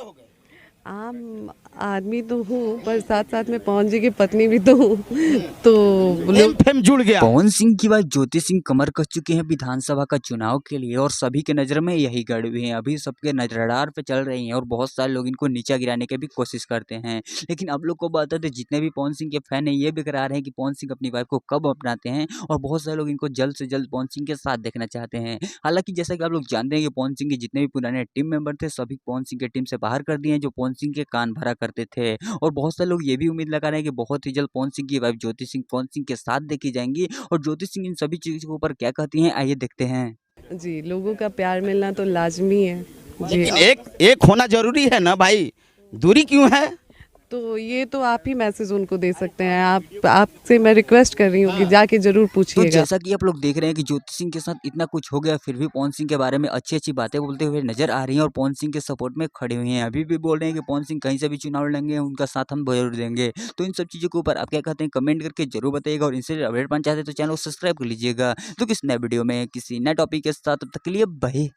हो गए? आम आदमी तो हूँ, पर साथ साथ में पवन जी की पत्नी भी तो हूँ। तो नेम लोग फेम जुड़ गया। पवन सिंह की बाद ज्योति सिंह कमर कस चुके हैं विधानसभा का चुनाव के लिए और सभी के नज़र में यही गढ़ भी हैं। अभी सबके रडार पे चल रही हैं और बहुत सारे लोग इनको नीचा गिराने की भी कोशिश करते हैं। लेकिन अब लोग को बता दें, जितने भी पवन सिंह के फैन हैं ये भी करा रहे हैं कि पवन सिंह अपनी वाइफ को कब अपनाते हैं और बहुत सारे लोग इनको जल्द से जल्द पवन सिंह के साथ देखना चाहते हैं। हालांकि जैसा कि आप लोग जानते हैं कि पवन सिंह के जितने भी पुराने टीम मेंबर थे सभी पवन सिंह के टीम से बाहर कर दिए हैं, जो पवन सिंह के कान भरा करते थे। और बहुत सारे लोग ये भी उम्मीद लगा रहे हैं कि बहुत ही जल्द पवन सिंह की वाइफ ज्योति सिंह पवन सिंह के साथ देखी जाएंगी। और ज्योति सिंह इन सभी चीज़ों के ऊपर क्या कहती हैं, आइए देखते हैं। जी, लोगों का प्यार मिलना तो लाजमी है जी। लेकिन एक एक होना जरूरी है ना भाई, दूरी क्यों है? तो ये तो आप ही मैसेज उनको दे सकते हैं। आपसे मैं रिक्वेस्ट कर रही हूँ कि जाके जरूर तो पूछिएगा। जैसा कि आप लोग देख रहे हैं कि ज्योति सिंह के साथ इतना कुछ हो गया, फिर भी पवन सिंह के बारे में अच्छी अच्छी बातें बोलते हुए नजर आ रही हैं और पवन सिंह के सपोर्ट में खड़े हुए हैं। अभी भी बोल रहे हैं कि पवन सिंह कहीं से भी चुनाव लड़ेंगे उनका साथ हम जरूर देंगे। तो इन सब चीज़ों के ऊपर आप क्या कहते हैं कमेंट करके जरूर बताइएगा और इनसे अपडेट पाना चाहते हैं तो चैनल को सब्सक्राइब कर लीजिएगा। तो किस नए वीडियो में किसी नए टॉपिक के साथ, तब तक के लिए बाय।